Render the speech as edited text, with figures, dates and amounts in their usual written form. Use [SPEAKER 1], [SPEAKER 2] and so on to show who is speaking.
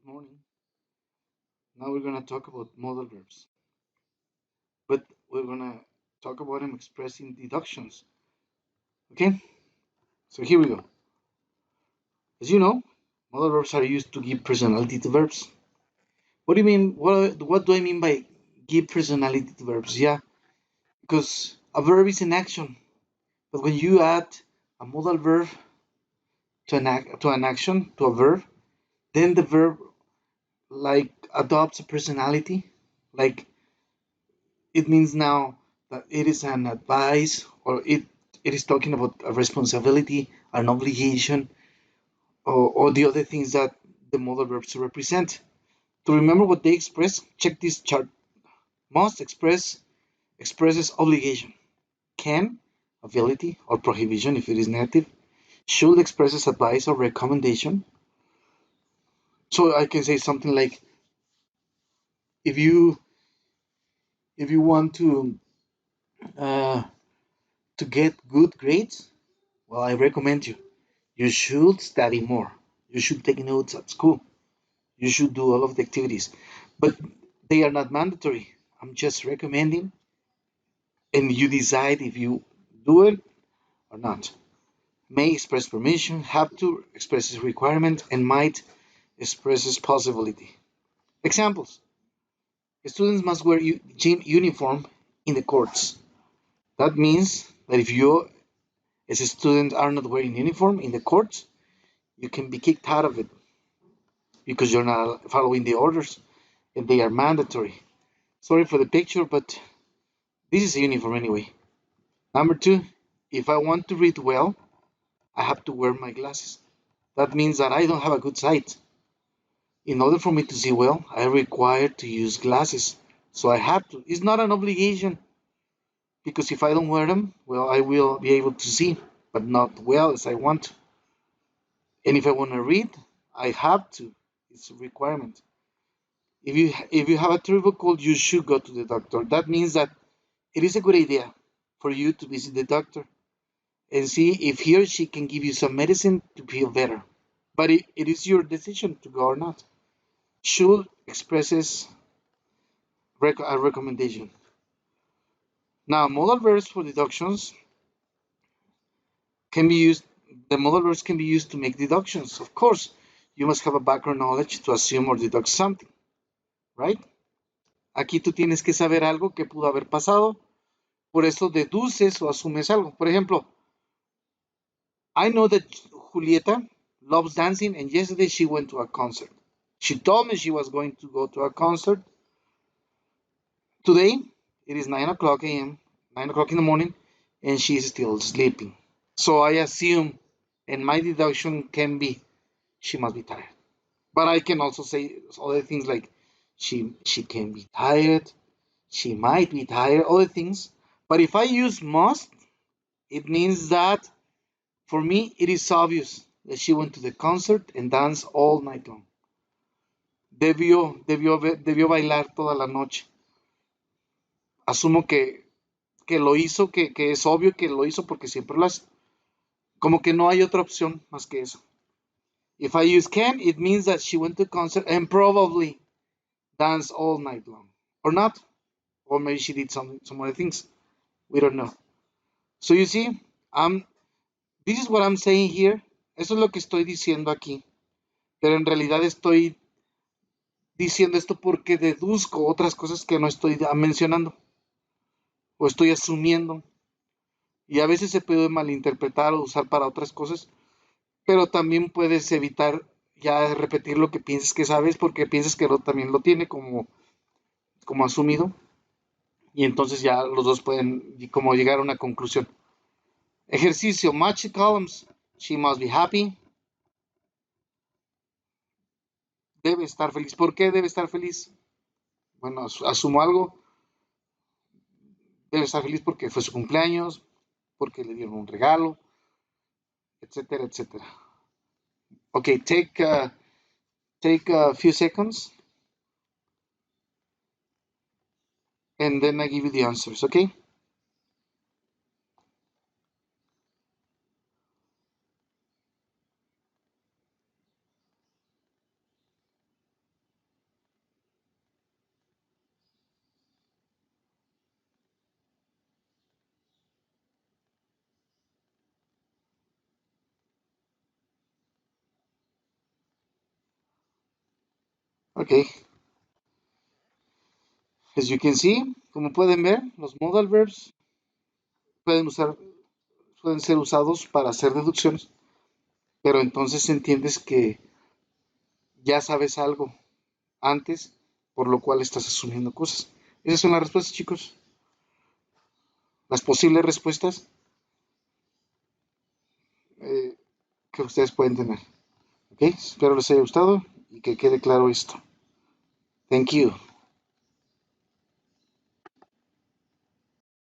[SPEAKER 1] Good morning. Now we're going to talk about modal verbs, but we're going to talk about them expressing deductions. Okay, so here we go. As you know, modal verbs are used to give personality to verbs. What do you mean? What do I mean by give personality to verbs? Yeah, because a verb is an action, but when you add a modal verb to an action to a verb, then the verb like adopts a personality. Like it means now that it is an advice or it is talking about a responsibility, an obligation, or the other things that the modal verbs represent. To remember what they express, check this chart. Must expresses obligation. Can, ability or prohibition if it is negative. Should expresses advice or recommendation. So I can say something like if you if you want uh, to get good grades, well, I recommend you should study more. You should take notes at school. You should do all of the activities. But they are not mandatory. I'm just recommending, and you decide if you do it or not. May express permission, have to expresses requirement, and might expresses possibility. Examples: students must wear gym uniform in the courts. That means that if you, as a student, are not wearing uniform in the courts, you can be kicked out of it because you're not following the orders and they are mandatory. Sorry for the picture, but this is a uniform anyway. Number two, if I want to read well, I have to wear my glasses. That means that I don't have a good sight. In order for me to see well, I require to use glasses. So I have to. It's not an obligation because if I don't wear them, well, I will be able to see, but not well as I want. And if I want to read, I have to. It's a requirement. If you have a terrible cold, you should go to the doctor. That means that it is a good idea for you to visit the doctor and see if he or she can give you some medicine to feel better. But it is your decision to go or not. Should expresses a recommendation. Now, modal verbs for deductions can be used. The modal verbs can be used to make deductions. Of course, you must have a background knowledge to assume or deduct something, right? Aquí tú tienes que saber algo que pudo haber pasado, por eso deduces o asumes algo. Por ejemplo, I know that Julieta loves dancing, and yesterday she went to a concert. She told me she was going to go to a concert. Today, it is 9 o'clock a.m., 9 o'clock in the morning, and she is still sleeping. So I assume, and my deduction can be, she must be tired. But I can also say other things like she can be tired, she might be tired, other things. But if I use must, it means that for me it is obvious that she went to the concert and danced all night long. Debió bailar toda la noche. Asumo que lo hizo, que es obvio que lo hizo porque siempre lo hace. Como que no hay otra opción más que eso. If I use can, it means that she went to concert and probably danced all night long. Or not. Or maybe she did some other things. We don't know. So you see, this is what I'm saying here. Eso es lo que estoy diciendo aquí. Pero en realidad estoy diciendo esto porque deduzco otras cosas que no estoy mencionando o estoy asumiendo. Y a veces se puede malinterpretar o usar para otras cosas, pero también puedes evitar ya repetir lo que piensas que sabes porque piensas que también lo tiene como asumido y entonces ya los dos pueden como llegar a una conclusión. Ejercicio, match the columns. She must be happy. Debe estar feliz. ¿Por qué debe estar feliz? Bueno, asumo algo. Debe estar feliz porque fue su cumpleaños, porque le dieron un regalo, etcétera, etcétera. Okay, take a few seconds and then I give you the answers, okay? Ok. As you can see, como pueden ver, los modal verbs pueden usar, pueden ser usados para hacer deducciones, pero entonces entiendes que ya sabes algo antes, por lo cual estás asumiendo cosas. Esas son las respuestas, chicos. Las posibles respuestas eh, que ustedes pueden tener. ¿Ok? Espero les haya gustado y que quede claro esto. Thank you.